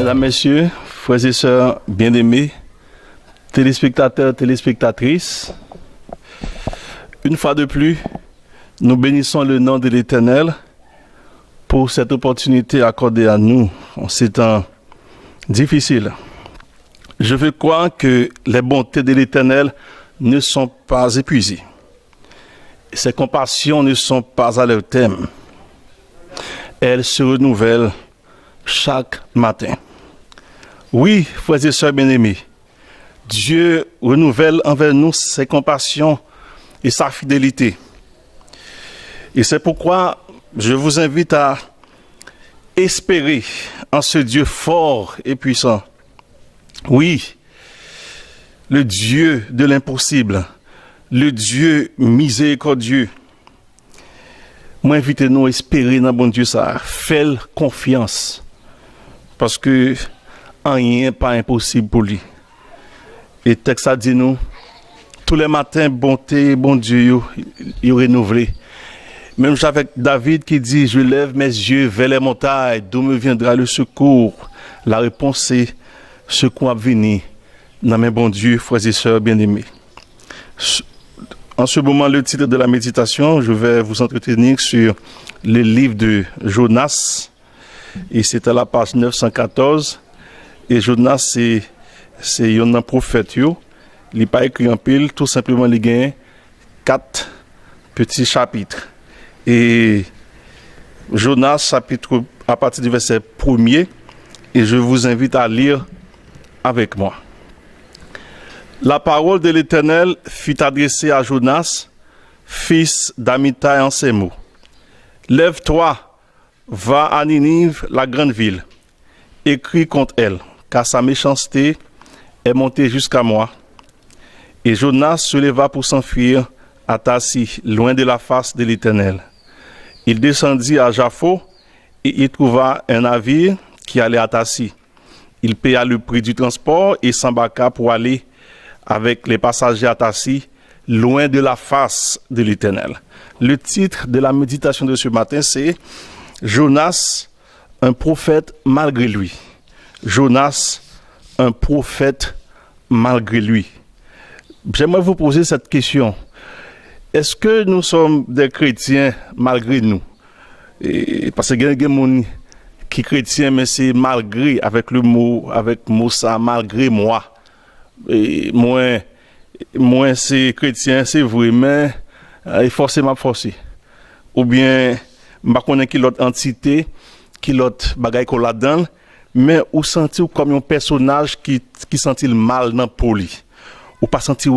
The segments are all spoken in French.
Mesdames, Messieurs, frères et sœurs bien-aimés, téléspectateurs, téléspectatrices, une fois de plus, nous bénissons le nom de l'Éternel pour cette opportunité accordée à nous en ces temps difficiles. Je veux croire que les bontés de l'Éternel ne sont pas épuisées. Ses compassions ne sont pas à leur terme. Elles se renouvellent chaque matin. Oui, frères et sœurs bien-aimés, Dieu renouvelle envers nous ses compassions et sa fidélité. Et c'est pourquoi je vous invite à espérer en ce Dieu fort et puissant. Oui, le Dieu de l'impossible, le Dieu miséricordieux. Moi, invitez-nous à espérer dans bon Dieu ça, faire confiance, parce que rien n'est pas impossible pour lui. Et texte a dit nous, tous les matins, bonté, bon Dieu, il renouvelé. Même avec David qui dit, je lève mes yeux vers les montagnes, d'où me viendra le secours. La réponse est, secours à venir dans mes bons Dieu, frères et sœurs bien-aimés. En ce moment, le titre de la méditation, je vais vous entretenir sur le livre de Jonas. Et c'est à la page 914. Et Jonas, c'est un prophète. Il n'est pas écrit en pile, tout simplement, il y a 4 petits chapitres. Et Jonas, chapitre à partir du verset 1er. Et je vous invite à lire avec moi. La parole de l'Éternel fut adressée à Jonas, fils d'Amittai, en ces mots. Lève-toi, va à Ninive, la grande ville, et crie contre elle, car sa méchanceté est montée jusqu'à moi. Et Jonas se leva pour s'enfuir à Tarsis, loin de la face de l'Éternel. Il descendit à Jaffo et y trouva un navire qui allait à Tarsis. Il paya le prix du transport et s'embarqua pour aller avec les passagers à Tarsis, loin de la face de l'Éternel. Le titre de la méditation de ce matin, c'est Jonas, un prophète malgré lui. Jonas, un prophète malgré lui. J'aimerais vous poser cette question. Est-ce que nous sommes des chrétiens malgré nous? Parce que il y a des gens qui sont chrétiens, mais c'est malgré, avec le mot ça, malgré moi. Et moi c'est chrétien, c'est vrai, mais il forcément forcé. Ou bien, je ne connais pas l'autre entité, qui l'autre bagaille qu'on la donne, mais ou sentir comme un personnage qui sentit le mal dans poli, ou pas sentir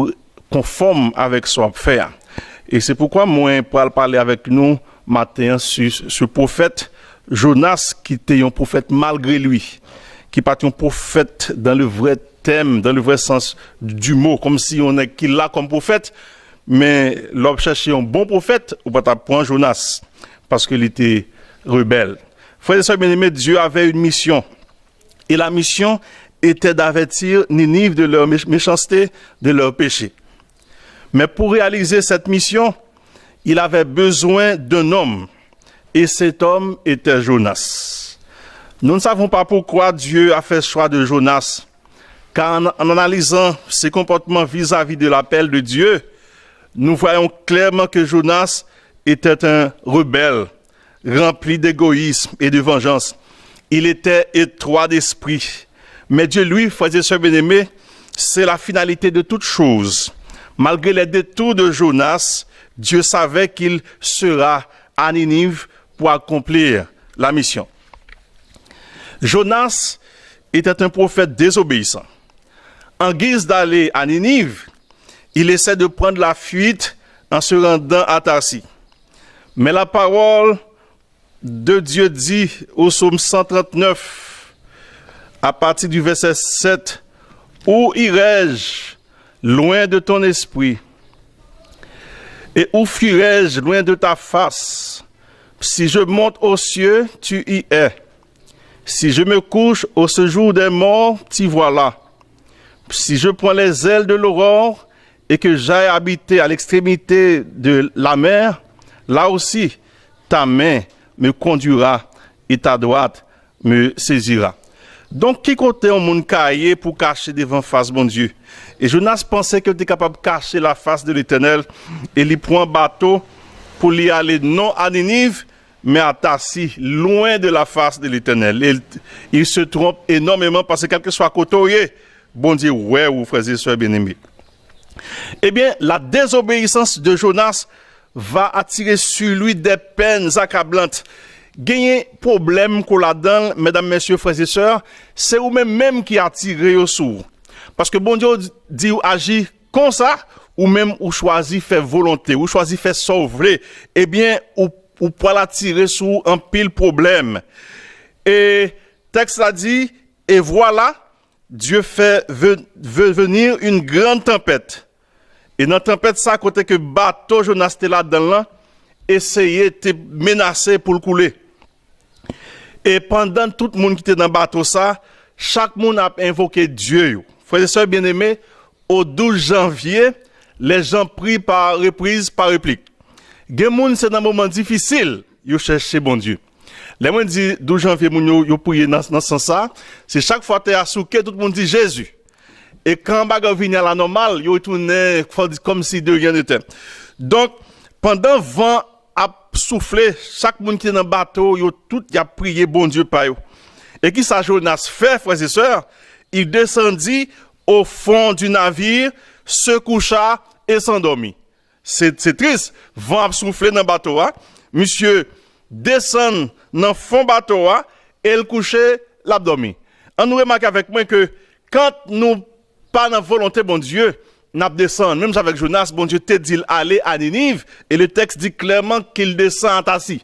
conforme avec son faire. Et c'est pourquoi moi pour parler avec nous matin sur ce prophète Jonas, qui était un prophète malgré lui, qui pas un prophète dans le vrai thème, dans le vrai sens du mot, comme si on est qu'il là comme prophète, mais l'on cherchait un bon prophète, ou pas prendre Jonas, parce qu'il était rebelle. Frères et sœurs bien-aimés, Dieu avait une mission, et la mission était d'avertir Ninive de leur méchanceté, de leur péché. Mais pour réaliser cette mission, il avait besoin d'un homme, et cet homme était Jonas. Nous ne savons pas pourquoi Dieu a fait le choix de Jonas, car en analysant ses comportements vis-à-vis de l'appel de Dieu, nous voyons clairement que Jonas était un rebelle, rempli d'égoïsme et de vengeance. Il était étroit d'esprit. Mais Dieu, lui, frères et sœurs bien-aimés, c'est la finalité de toute chose. Malgré les détours de Jonas, Dieu savait qu'il sera à Ninive pour accomplir la mission. Jonas était un prophète désobéissant. En guise d'aller à Ninive, il essaie de prendre la fuite en se rendant à Tarsis. Mais la parole de Dieu dit au psaume 139, à partir du verset 7, « Où irai-je loin de ton esprit? Et où fuirai-je loin de ta face? Si je monte aux cieux, tu y es. Si je me couche au séjour des morts, t'y voilà. Si je prends les ailes de l'aurore et que j'aille habiter à l'extrémité de la mer, là aussi, ta main me conduira et ta droite me saisira. » Donc, qui côté un monde caillé pour cacher devant face bon Dieu? Et Jonas pensait qu'il était capable de cacher la face de l'Éternel et il prend un bateau pour y aller non à Ninive, mais à Tassi, loin de la face de l'Éternel. Il se trompe énormément parce que quel que soit côté, bon Dieu, ouais, vous frères et sœurs bien-aimés. Eh bien, la désobéissance de Jonas va attirer sur lui des peines accablantes. Gagner problème qu'on la donne, mesdames, messieurs, frères et sœurs, c'est vous-même qui attirez au sourd. Parce que bon Dieu dit ou agit comme ça, ou même ou choisit faire volonté, ou choisit faire sauver, eh bien, ou pour l'attirer sur un pile problème. Et texte a dit, et voilà, Dieu veut venir une grande tempête. Et dans la tempête, ça, côté que bateau Jonas était là-dedans, essayait de menacer pour le couler. Et pendant tout le monde qui était dans le bateau, ça, chaque monde a invoqué Dieu. Frères et sœurs bien-aimés, au 12 janvier, les gens prient par reprise, par réplique. Les gens, c'est dans un moment difficile, ils cherchent bon Dieu. Les gens disent 12 janvier, ils prient dans ce sens-là. C'est chaque fois que tu es à souquet, tout le monde dit Jésus. Et quand bagarre vient à la normale, ils retournent comme si de rien n'était. Donc, pendant 20 a soufflé, chaque monde qui est dans le bateau, tout a prié bon Dieu par eux. Et qui ça Jonas fait, frères et sœurs? Il descendit au fond du navire, se coucha et s'endormit. C'est triste. Vent a soufflé dans le bateau. Monsieur descend dans le fond du bateau et le coucher l'abdomen. On nous remarque avec moi que quand nous pas dans la volonté bon Dieu, nous descendons. Même avec Jonas, bon Dieu te dit aller à Ninive et le texte dit clairement qu'il descend à Tassi.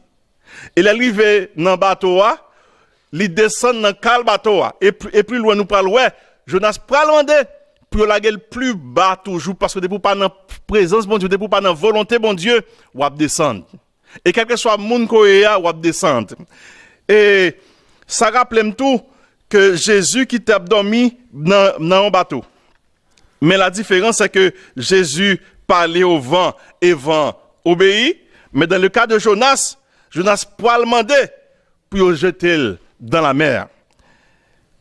Il est arrivé dans le bateau, il descend dans le bateau et plus loin nous parlons, ouais, Jonas pral demander pour la gueule plus bas toujours parce que depuis pas dans présence bon Dieu, depuis pas dans volonté bon Dieu, ou descendre. Et quel que soit monde koya ou descendre. Et ça rappelle tout que Jésus qui t'a dormi dans un bateau. Mais la différence c'est que Jésus parlait au vent et vent obéit, mais dans le cas de Jonas pral demander pour le jeter dans la mer.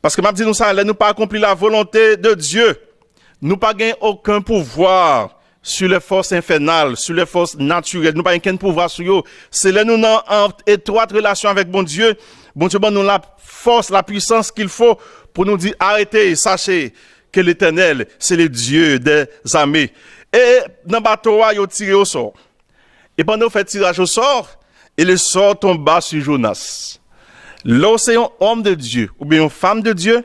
Parce que m'a dit nous ça, nous pas accompli la volonté de Dieu. Nous pas gain aucun pouvoir sur les forces infernales, sur les forces naturelles. Nous pas aucun pouvoir sur eux. C'est là nous en étroite relation avec bon Dieu. Bon Dieu bon nous la force, la puissance qu'il faut pour nous dire arrêtez, sachez que l'Éternel, c'est le Dieu des armées. Et dans le bateau, il a tiré au sort. Et pendant qu'on fait tirage au sort, et le sort tombe bas sur Jonas. Là, c'est un homme de Dieu, ou bien une femme de Dieu,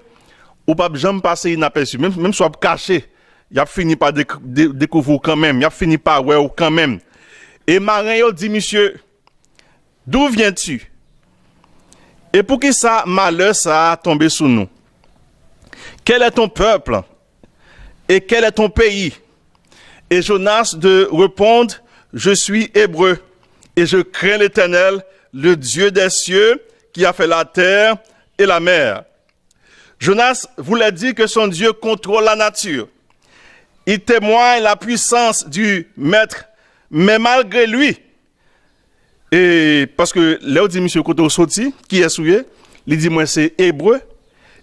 ou pas jamais passer inaperçu, même soit caché, il a fini par découvrir quand même, il a fini par ouais quand même. Et marin il dit monsieur, d'où viens-tu? Et pour que ça malheur ça a tombé sur nous? Quel est ton peuple? Et quel est ton pays? Et Jonas de répondre, je suis hébreu et je crains l'Éternel, le Dieu des cieux, qui a fait la terre et la mer. Jonas voulait dire que son Dieu contrôle la nature. Il témoigne la puissance du maître, mais malgré lui, et parce que là, dit monsieur Koto Soti, qui est souillé, il dit moi c'est hébreu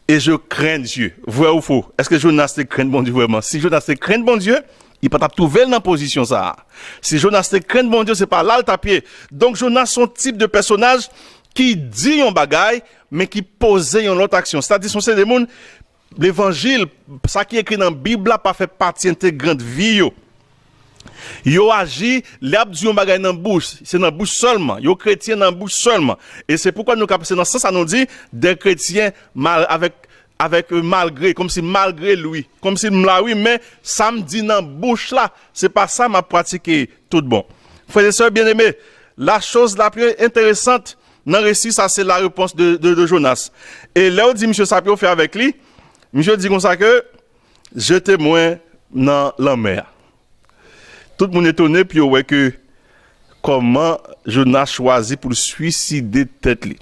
et je crains Dieu. Vrai ou faux? Est-ce que Jonas te craint bon Dieu vraiment? Si Jonas te craint bon Dieu, il peut pas trouver dans la position ça. Si Jonas te craint bon Dieu, c'est pas là le tapier. Donc Jonas son type de personnage qui dit un bagaille, mais qui pose une autre action. C'est-à-dire, c'est des gens, l'évangile, ça qui est écrit dans la Bible, n'a pas fait partie intégrante de vie. Yo agi, l'ab dit un bagaille dans la bouche, c'est dans la bouche seulement. Yo chrétien dans la bouche seulement. Et c'est pourquoi nous capons dans ça, ça nous dit des chrétiens avec malgré, comme si malgré lui, comme si m'la oui, mais ça me dit dans la bouche là, c'est pas ça m'a pratiqué tout bon. Frères et sœurs bien-aimés, la chose la plus intéressante dans le récit, ça c'est la réponse de Jonas. Et là où dit monsieur Sapio fait avec lui, monsieur dit comme ça que je témoin dans la mer. Tout le monde est étonné puis ouais que comment Jonas choisi pour suicider tête lui.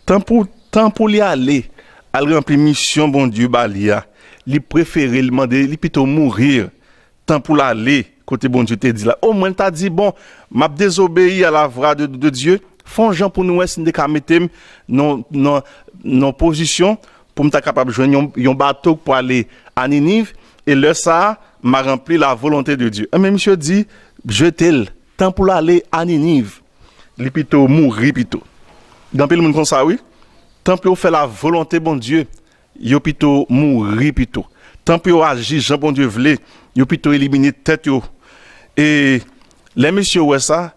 Tant pour lui aller à remplir mission bon Dieu balia, lui préférer demander lui plutôt mourir tant pour l'aller côté bon Dieu te dit là. Au moins t'as dit bon, m'a désobéi à la voix de Dieu. Font gens pour nous essayer de mettre non position pour me capable de joindre un bateau pour aller à Ninive, et là, ça m'a rempli la volonté de Dieu. Mais monsieur dit, jetez-le, tant pour aller à Ninive, il plutôt mourir plutôt. Dans le monde comme ça, oui, tant pour faire la volonté bon Dieu, il plutôt mourir plutôt. Tant pour agir, Jean bon Dieu voulait, il plutôt éliminer tête yo. Et les messieurs ouais ça,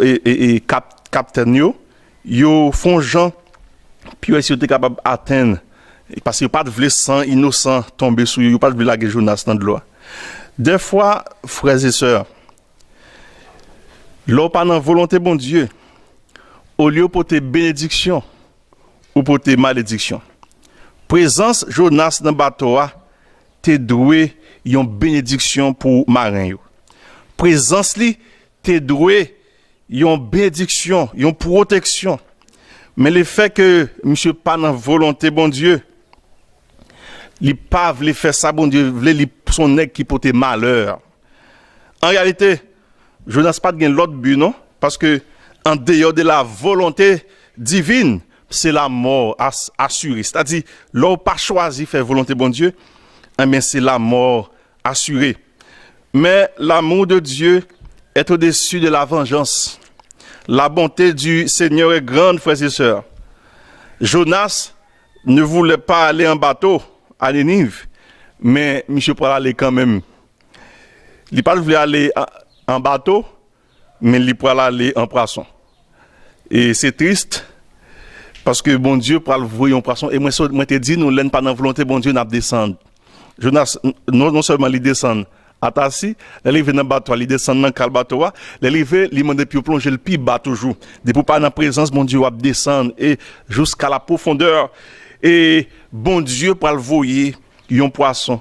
et capitaine yo font Jean, puis ils sont capables d'atteindre. Parce qu'il n'y a pas de vle sang innocent tomber sur eux, il n'y a pas de vle la Jonas dans de l'eau. Des fois, frères et sœurs, l'eau pas dans volonté bon Dieu, au lieu de porter bénédiction ou porter malédiction. Présence Jonas dans le bateau, te doué une bénédiction pour marin. Présence li, te doué une bénédiction, une protection. Mais le fait que monsieur pas dans volonté bon Dieu, il pas voulu faire ça bon Dieu, voulait son nèg qui portait malheur. En réalité, Jonas pas de l'autre but non, parce que en dehors de la volonté divine, c'est la mort assurée. C'est-à-dire, l'on pas choisi faire volonté bon Dieu, mais c'est la mort assurée. Mais l'amour de Dieu est au-dessus de la vengeance. La bonté du Seigneur est grande, frères et sœurs. Jonas ne voulait pas aller en bateau à Ninive, mais monsieur Paul allait quand même. Il ne voulait pas aller en bateau, mais il voulait aller en poisson. Et c'est triste, parce que bon Dieu pour le voir en poisson. Et moi te dis, nous l'en pas dans volonté, bon Dieu n'a descendre. Jonas, non seulement il descend à Tassi, il vient dans le bateau, il descend dans le bateau, il demande de plonger le pied bas toujours. Depuis pas dans la présence, bon Dieu va descendre et jusqu'à la profondeur. Et bon Dieu pour le voir un poisson.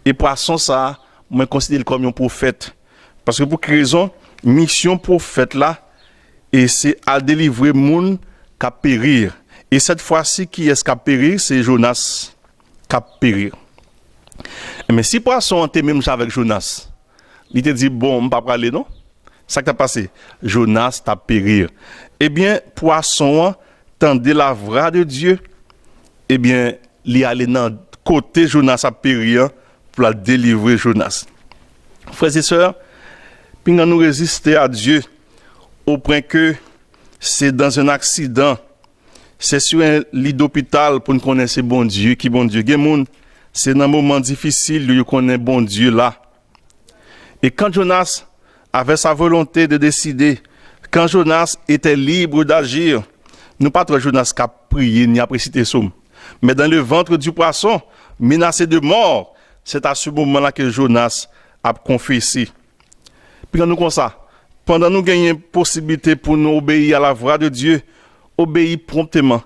Et poisson ça, moi considère comme un prophète. Parce que pour quelle raison, mission prophète là, et c'est à délivrer moun qui a périr. Et cette fois-ci, qui est-ce qui a périr? C'est Jonas qui a périr. Mais si poisson était même avec Jonas, il te dit, bon, on ne va pas aller, non? Ça qui a passé. Jonas t'a périr. Eh bien, poisson, tendait la voix de Dieu, eh bien, il allait dans côté Jonas a périr pour la délivrer Jonas. Frères et sœurs, puis nous résister à Dieu au point que c'est dans un accident, c'est sur un lit d'hôpital pour nous connaître bon Dieu, qui bon Dieu. C'est dans un moment difficile que nous connaissons bon Dieu là. Et quand Jonas avait sa volonté de décider, quand Jonas était libre d'agir, nous pas trop Jonas qui a prié ni a précité somme. Mais dans le ventre du poisson, menacé de mort, c'est à ce moment-là que Jonas a confessé. Puis quand nous comme ça, pendant nous gagnons possibilité pour nous obéir à la voix de Dieu, obéir promptement.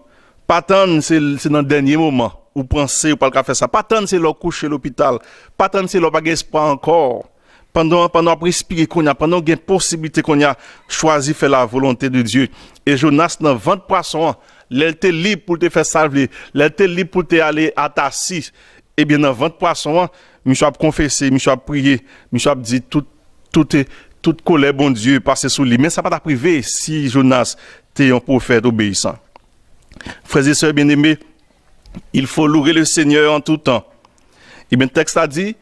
Pas tant c'est dans le dernier moment ou penser ou pas le faire ça. Pas tant c'est leur coucher à l'hôpital. Pas tant c'est leur pas espoir encore. Pendant respirer qu'on a, pendant qu'il y a possibilité qu'on a choisi faire la volonté de Dieu. Et Jonas dans 20 poissons, il était libre pour te faire salver, il était libre pour te aller à Tassi. Et bien dans 20 poissons, monsieur a confessé, monsieur a prié, monsieur a dit toute colère bon Dieu passer sous lui. Mais ça pas t'a privé si Jonas était un prophète obéissant. Frères et sœurs bien-aimés, il faut louer le Seigneur en tout temps. Et bien le texte a dit,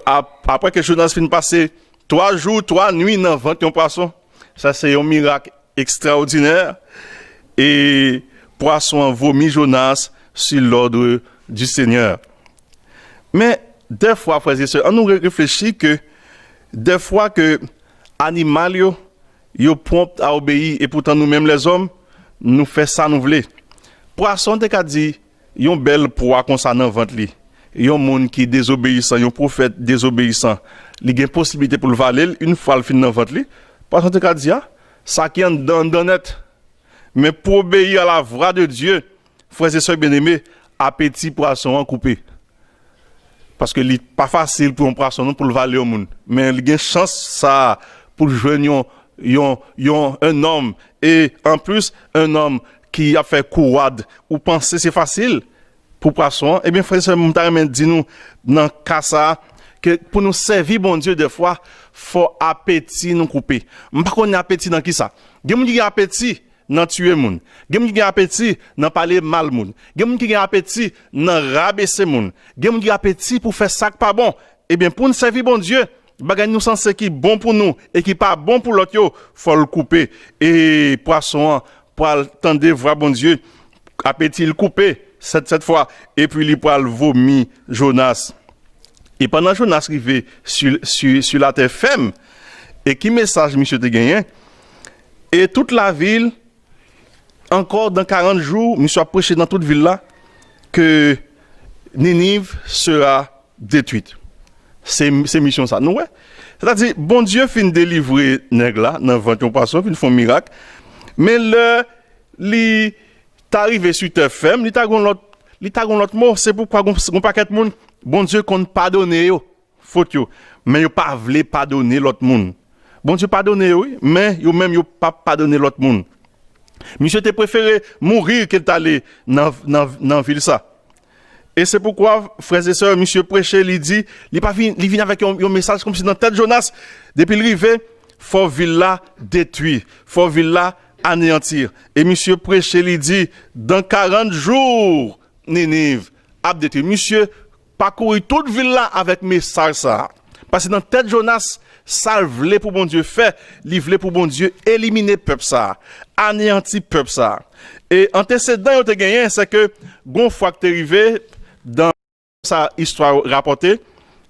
après que Jonas finit passer 3 jours, 3 nuits dans 21 poissons, ça c'est un miracle extraordinaire. Et poisson a vomi Jonas sur l'ordre du Seigneur. Mais des fois, frères et sœurs, on nous réfléchit que des fois que animal yo prompt à obéir et pourtant nous-mêmes les hommes, nous fait ça nous voulons. Poisson te ka dit, yon belle proie comme ça dans ventre li. Yon monde qui désobéissant, yon prophète désobéissant, li gen possibilité pour le valer une fois le fin dans ventre li. Poisson te ka dit ça qui en dans net. Mais pour obéir à la voix de Dieu, frères et sœurs bien-aimés, appétit poisson en coupé. Parce que c'est pas facile pour un poisson pour le valer au monde. Mais il y a une chance ça pour joindre un homme. Et en plus, un homme qui a fait couade ou penser c'est facile pour poisson. Eh bien, frère et sœur, je dis nous dans le cas ça, que pour nous servir, bon Dieu, des fois, faut appétit nous couper. Je ne sais pas qu'on a appétit dans qui ça. Il y a appétit dans tuer moun. Gen moun qui gen appétit dans parler mal moun. Gen moun qui gen appétit dans rabaisser moun. Gen moun qui gen appétit pour faire ça qui pas bon. Eh bien pour nous servir bon Dieu, bagay nous sensé qui bon pour nous et qui pas bon pour l'autre yo, faut le couper. Et poisson pour attendre voir bon Dieu, appétit le couper cette fois et puis il pour le vomir Jonas. Et pendant Jonas arrivé sur la terre ferme, et qui message monsieur te gagné, et toute la ville, encore dans 40 jours, monsieur a prêché dans toute ville là, que Ninive sera détruite. C'est mission ça. Non, ouais. C'est-à-dire, bon Dieu fin délivrer nèg là, dans 21 poissons, fin font miracle, mais li t'arrivé sur terre ferme, li t'a gon l'autre mot, c'est pourquoi gon paquet de monde. Bon Dieu compte pardonner yo, faute yo, mais yo pas vle pardonner l'autre monde. Bon Dieu pardonner oui, mais yo même yo pas pardonner l'autre monde. Monsieur te préféré mourir qu'il t'aller dans ville ça. Et c'est pourquoi frères et sœurs, monsieur prêcher, il dit, il vient avec un message comme si dans tête Jonas, depuis le rivet, faut ville là détruire, faut ville là anéantir. Et monsieur prêcher, il dit, dans 40 jours, Ninive a détruit. Monsieur parcourir toute ville là avec message ça. Parce que dans tête Jonas, ça voulait pour bon Dieu faire, il voulait pour bon Dieu éliminer peuple ça, anéantir peuple ça. Et antécédent yo te gagné, c'est que gon fois que t'es arrivé dans sa histoire rapportée,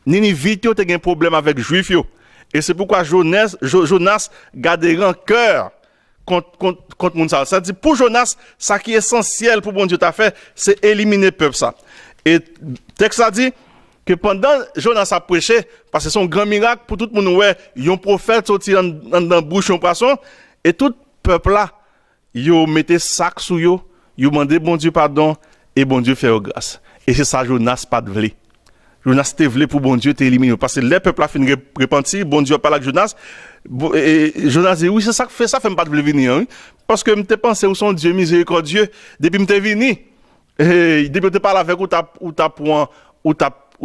Ninive yo te gagné problème avec juif yo. Et c'est pourquoi Jonas garde rancœur contre moun ça. Ça dit pour Jonas, ça qui est essentiel pour bon Dieu t'a fait, c'est éliminer peuple ça. Et texte a dit que pendant Jonas a prêché, parce que c'est un grand miracle pour tout le monde, ouais, yon prophète sorti dans bouche un poisson, et tout peuple là, yo mettait sac sous yo demandait bon Dieu pardon, et bon Dieu fait grâce. Et c'est ça Jonas pas de vle. Jonas te vle pour bon Dieu t'éliminer. Parce que les peuples a fin repentir, bon Dieu parle avec Jonas, et Jonas dit oui, c'est ça que fait pas de vle venir, hein? Parce que m'te pensé où son Dieu miséricordieux, depuis m'te venu. Et depuis que tu parles avec ou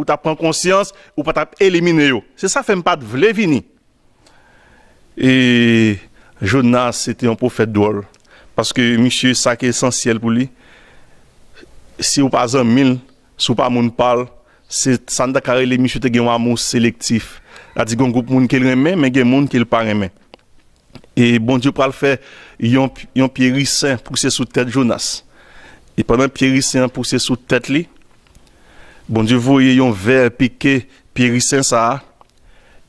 t'as prend conscience ou pas t'as éliminé yo. C'est ça fait pas de vle venir. Et Jonas c'était un prophète drôle parce que monsieur ça qui est essentiel pour lui. Si ou pas en 1000, si ou pas moun parle, c'est ça n'a carré les monsieur te gen un amour sélectif. La dit gon groupe moun qui remet mais gen moun qui pas remet. Et bon Dieu pour le faire, yon pierrissin poussé sous tête Jonas. Et pendant pierrissin poussé sous tête li, bon Dieu voyait un verre piqué pierrissin ça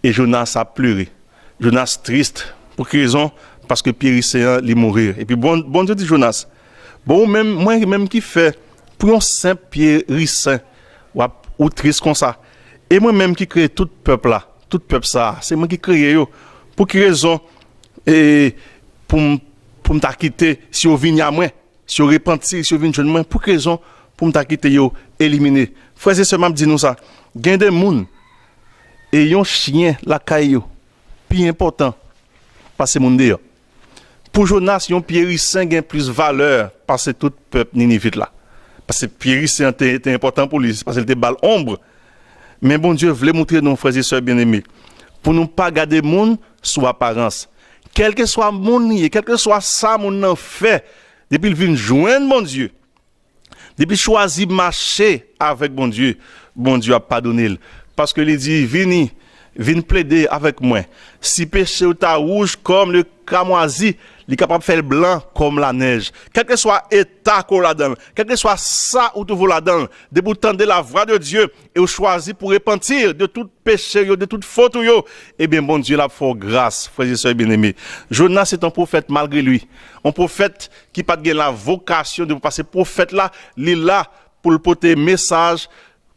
et Jonas a pleuré. Jonas triste pour quelle raison? Parce que pierrissin li mourir. Et puis bon Dieu dit Jonas, bon même moi même qui fait pour un simple pierrissin ou triste comme ça. Et moi même qui crée tout peuple là, tout peuple ça, c'est moi qui crée yo. Pour quelle raison? Et pour me quitter si on vient à moi, si on repentir, si on vient jeune moi, pour quelle raison? Pour me quitter yo éliminer. Frères et sœurs, m'a dit nous ça. Gain des moun et yon chien la caillou. Plus important parce que moun dehors. Pour Jonas, yon pierrissin gain plus valeur parce que tout peuple Ninive là. Parce que pierrissin était important pour lui parce qu'il était bal ombre. Mais bon Dieu voulait montrer nos frères et sœurs bien-aimés pour nous pas garder moun sous apparence. Quel que soit moun, quel que soit ça moun nan fait depuis il vient joindre mon Dieu. Depuis choisi marcher avec bon Dieu a pardonné. Parce que il dit, viens plaider avec moi. Si péché ou ta rouge comme le cramoisi, il est capable de faire blanc comme la neige. Quel que soit état qu'on la donne, quel que soit ça ou tout vous la donne, de vous tendre la voix de Dieu et vous choisir pour repentir de tout péché, de toute faute, eh bien, bon Dieu l'a fait grâce, frères et sœurs bien-aimés. Jonas est un prophète malgré lui. Un prophète qui n'a pas la vocation de passer prophète là, il est là pour le porter message,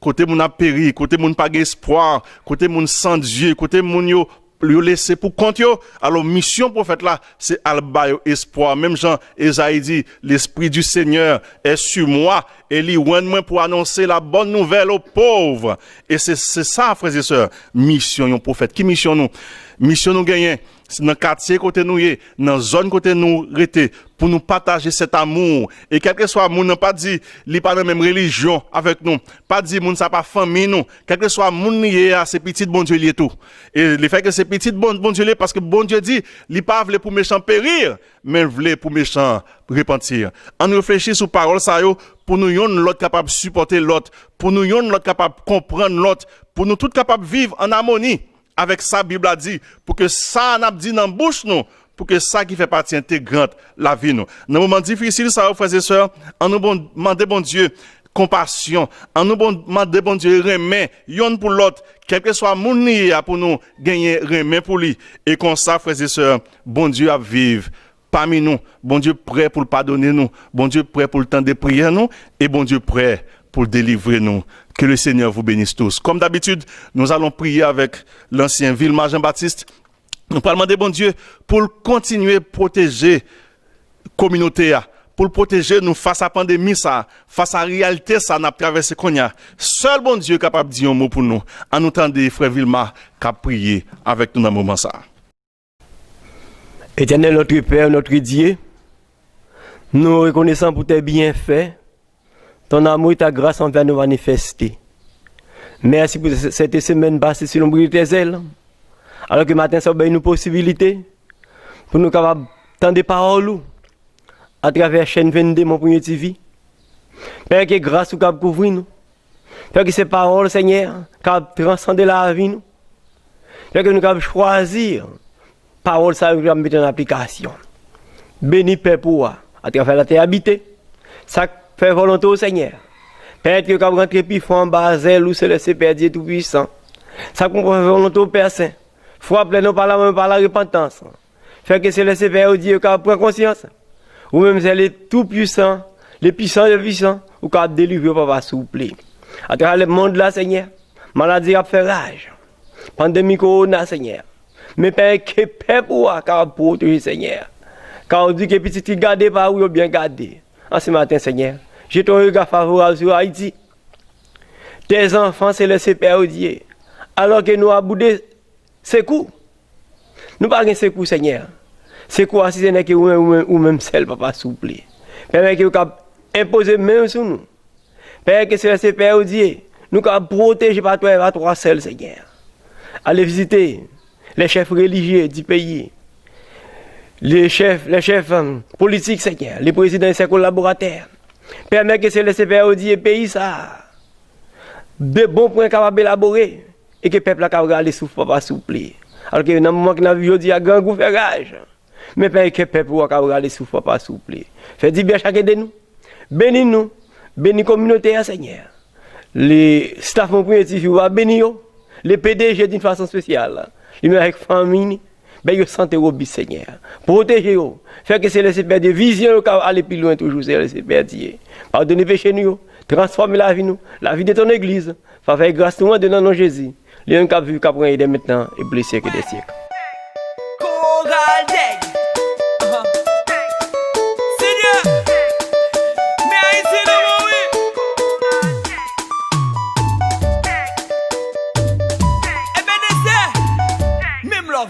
côté mon a péri, côté mon pas espoir, côté mon sans Dieu, côté mon yo laissé pour compte yo. Alors mission prophète là, c'est albayo espoir. Même Jean Esaïe dit, l'esprit du Seigneur est sur moi et lui rend moi pour annoncer la bonne nouvelle aux pauvres. Et c'est ça frères et sœurs, mission yon prophète. Qui mission nous? Mission nous gagner, dans le quartier côté nous, dans la zone côté nous, pour nous partager cet amour. Et quel que soit moun, pas dit, li pas dans la même religion avec nous. Pas dit, moun, ça pas famille nous. Quel que soit moun, c'est petit bon Dieu lié tout. Et le fait que c'est petit bon Dieu lié, parce que bon Dieu dit, li pas vle pour méchant périr, mais vle pour méchant repentir. On réfléchit sur parole ça yo, pour nous yon l'autre capable de supporter l'autre, pour nous yon l'autre capable de comprendre l'autre, pour nous tous capables de vivre en harmonie avec ça Bible a dit, pour que ça n'a dit dans la bouche nous, pour que ça qui fait partie intégrante la vie nous. Dans un moment difficile, ça, frères et sœurs, en nous demander bon Dieu compassion, en nous demander bon Dieu remet, yon pour l'autre, quel que soit mon nier pour nous gagner remet pour lui. Et comme ça, frères et sœurs, bon Dieu a vivre parmi nous, bon Dieu prêt pour le pardonner nous, bon Dieu prêt pour le temps de prier nous, et bon Dieu prêt pour délivrer nous. Que le Seigneur vous bénisse tous. Comme d'habitude, nous allons prier avec l'ancien Vilma Jean-Baptiste. Nous parlons de bon Dieu pour continuer à protéger la communauté, pour protéger nous face à la pandémie, face à la réalité, ça n'a traversé qu'on y a. Seul bon Dieu est capable de dire un mot pour nous. En nous tendant, frère Vilma, qui a prié avec nous dans ce moment. Éternel, notre Père, notre Dieu, nous reconnaissons pour tes bienfaits, ton amour et ta grâce envers nous manifester. Merci pour cette semaine passée sur l'ombre de tes ailes. Alors que matin, ça obéit nos possibilités pour nous capables d'entendre des paroles à travers la chaîne 22, mon premier TV. Père, que grâce ou cap couvrir nous. Père, que ces paroles, Seigneur, cap transcender la vie nous. Père, que nous cap choisir paroles, ça nous mettre en application. Béni Père pour à travers la terre habitée. Ça fait volonté au Seigneur. Père, que cap rentrer puis fond basel ou se laisser perdre tout puissant. Ça comprend volonté au Père Saint. Frappe nous par la repentance. Fait que c'est laisser Père Dieu qui prend conscience. Ou même c'est les tout puissants, les puissants et les puissants, ou qui délivrer papa souple. À travers le monde là, Seigneur, maladie a fait rage. Pandémie corona, Seigneur. Mais Père, que Père pour protéger, Seigneur. Quand on dit que petit qui garde par où bien gardé. En ce matin, Seigneur, j'ai ton regard favorable sur Haïti. Tes enfants, c'est laissé Père Dieu. Alors que nous avons boudé ces coups. Nous n'avons pas de coups, Seigneur. C'est quoi si ce n'est que ou même seul, papa, souple. Père, que vous imposer même sur nous. Père, que c'est laissé Père Dieu. Nous avons protégé par toi et par toi seul, Seigneur. Allez visiter les chefs religieux du pays. Les chefs politiques, Seigneur. Les présidents et ses collaborateurs. Permet que c'est laissé Père Dieu pays ça. De bons points capables d'élaborer. Et que le peuple a regardé souffle, papa, souple. Alors que dans le moment que nous avons vu, il y a un grand gouvernement. Mais que le peuple a regardé souffle, papa, souple. Fais du bien chacun de nous. Bénis-nous. Bénis la communauté, Seigneur. Les staff mon premier TV, bénis les PDG d'une façon spéciale. Les avec famille, ben yo santé robuste, Seigneur. Protégez-vous. Fait que c'est laisser perdre des visions, aller plus loin toujours, c'est laisser perdre. Pardonnez péché nous, transformez la vie nous, la vie de ton église. Faveur grâce nous de nom Jésus. Les uns qui vivent, qui apprennent dès maintenant et plus siècles des siècles.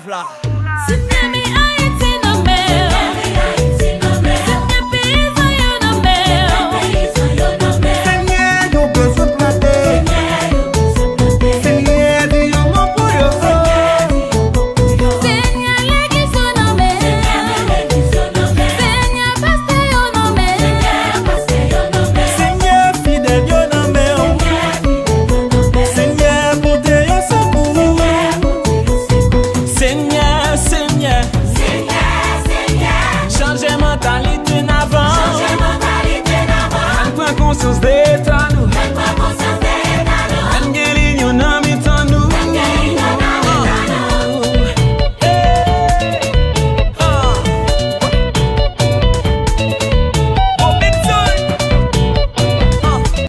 Là. Conscience de ta nous